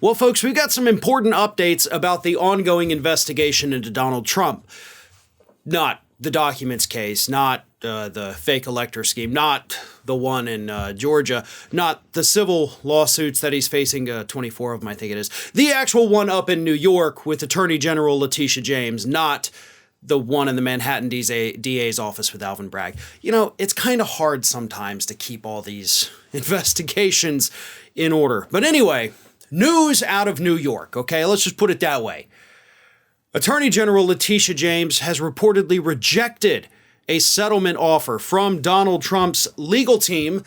Well, folks, we've got some important updates about the ongoing investigation into Donald Trump. Not the documents case, not the fake elector scheme, not the one in Georgia, not the civil lawsuits that he's facing, 24 of them, I think it is. The actual one up in New York with Attorney General Latisha James, not the one in the Manhattan DA's office with Alvin Bragg. You know, it's kind of hard sometimes to keep all these investigations in order. But anyway, news out of New York, okay? Let's just put it that way. Attorney General Latisha James has reportedly rejected a settlement offer from Donald Trump's legal team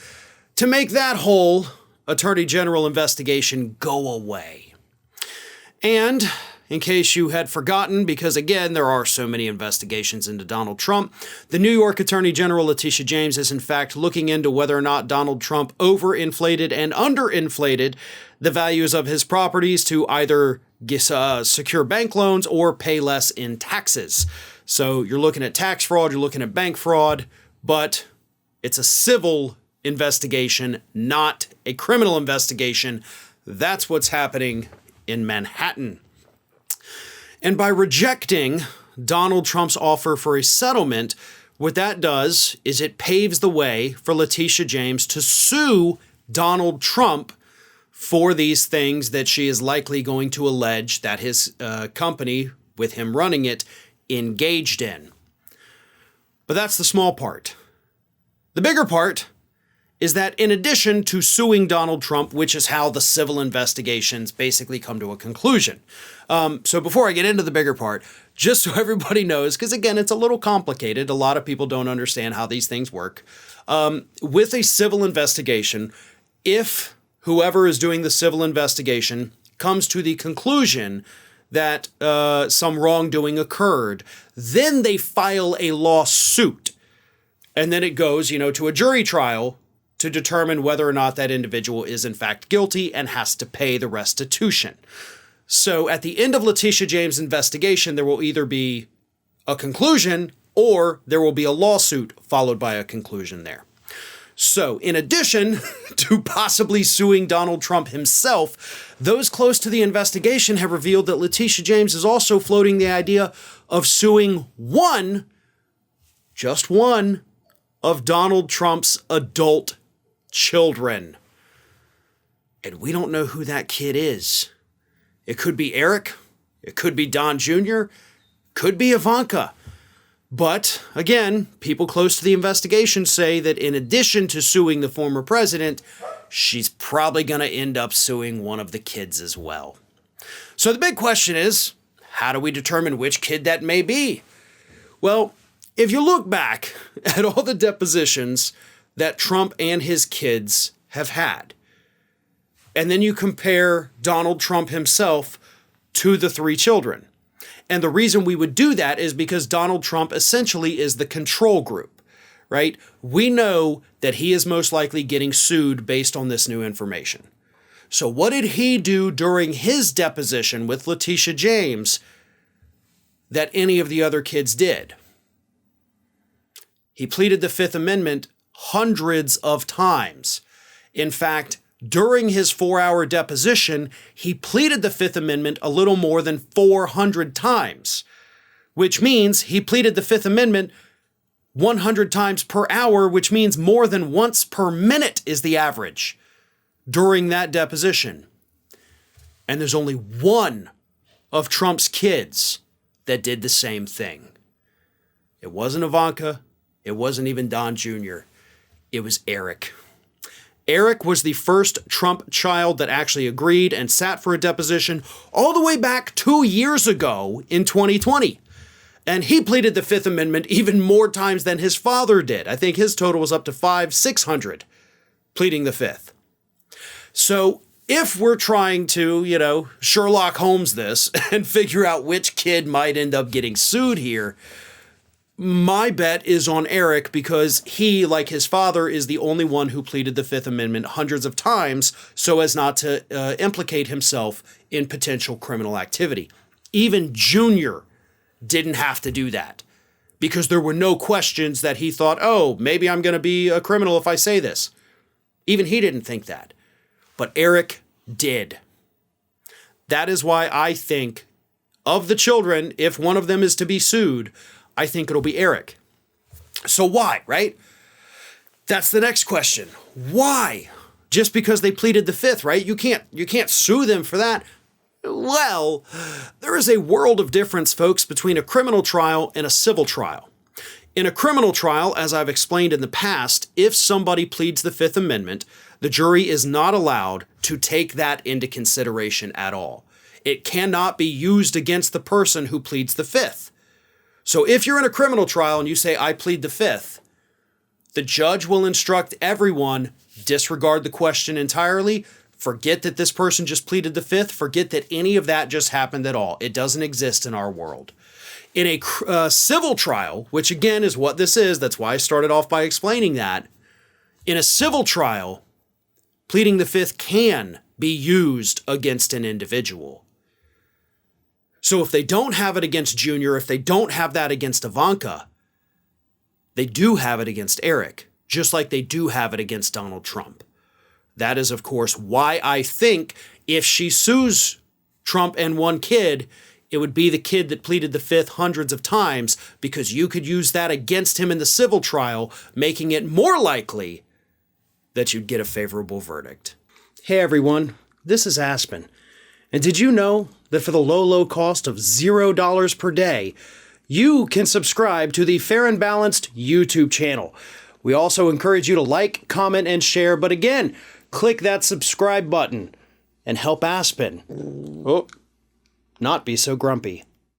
to make that whole Attorney General investigation go away. And in case you had forgotten, because again, there are so many investigations into Donald Trump, the New York Attorney General Latisha James is in fact looking into whether or not Donald Trump overinflated and underinflated the values of his properties to either secure bank loans or pay less in taxes. So you're looking at tax fraud, you're looking at bank fraud, but it's a civil investigation, not a criminal investigation. That's what's happening in Manhattan. And by rejecting Donald Trump's offer for a settlement, what that does is it paves the way for Latisha James to sue Donald Trump for these things that she is likely going to allege that his company, with him running it, engaged in. But that's the small part. The bigger part is that in addition to suing Donald Trump, which is how the civil investigations basically come to a conclusion. So before I get into the bigger part, just so everybody knows, because again, it's a little complicated. A lot of people don't understand how these things work. With a civil investigation, if whoever is doing the civil investigation comes to the conclusion that some wrongdoing occurred, then they file a lawsuit. And then it goes, to a jury trial to determine whether or not that individual is in fact guilty and has to pay the restitution. So at the end of Latisha James' investigation, there will either be a conclusion or there will be a lawsuit followed by a conclusion there. So in addition to possibly suing Donald Trump himself, those close to the investigation have revealed that Latisha James is also floating the idea of suing just one, of Donald Trump's adult children. And we don't know who that kid is. It could be Eric. It could be Don Jr. Could be Ivanka. But again, people close to the investigation say that in addition to suing the former president, she's probably going to end up suing one of the kids as well. So the big question is, how do we determine which kid that may be? Well, if you look back at all the depositions that Trump and his kids have had, and then you compare Donald Trump himself to the three children. And the reason we would do that is because Donald Trump essentially is the control group, right? We know that he is most likely getting sued based on this new information. So what did he do during his deposition with Latisha James that any of the other kids did? He pleaded the Fifth Amendment hundreds of times. In fact, during his 4-hour deposition, he pleaded the Fifth Amendment a little more than 400 times, which means he pleaded the Fifth Amendment 100 times per hour, which means more than once per minute is the average during that deposition. And there's only one of Trump's kids that did the same thing. It wasn't Ivanka. It wasn't even Don Jr. It was Eric. Eric was the first Trump child that actually agreed and sat for a deposition all the way back 2 years ago in 2020. And he pleaded the Fifth Amendment even more times than his father did. I think his total was up to 600 pleading the Fifth. So if we're trying to, Sherlock Holmes this and figure out which kid might end up getting sued here, my bet is on Eric because he, like his father, is the only one who pleaded the Fifth Amendment hundreds of times so as not to implicate himself in potential criminal activity. Even Junior didn't have to do that because there were no questions that he thought, oh, maybe I'm going to be a criminal if I say this. Even he didn't think that. But Eric did. That is why I think of the children, if one of them is to be sued, I think it'll be Eric. So why, right? That's the next question. Why? Just because they pleaded the fifth, right? You can't sue them for that. Well, there is a world of difference, folks, between a criminal trial and a civil trial. In a criminal trial, as I've explained in the past, if somebody pleads the Fifth Amendment, the jury is not allowed to take that into consideration at all. It cannot be used against the person who pleads the fifth. So if you're in a criminal trial and you say, I plead the fifth, the judge will instruct everyone, disregard the question entirely, forget that this person just pleaded the fifth, forget that any of that just happened at all. It doesn't exist in our world. In a civil trial, which again is what this is, that's why I started off by explaining that, in a civil trial, pleading the fifth can be used against an individual. So if they don't have it against Junior, if they don't have that against Ivanka, they do have it against Eric, just like they do have it against Donald Trump. That is, of course, why I think if she sues Trump and one kid, it would be the kid that pleaded the fifth hundreds of times, because you could use that against him in the civil trial, making it more likely that you'd get a favorable verdict. Hey everyone, this is Aspen. And did you know that for the low cost of $0 per day, you can subscribe to the Fair and Balanced YouTube channel? We also encourage you to like, comment, and share, but again, click that subscribe button and help Aspen not be so grumpy.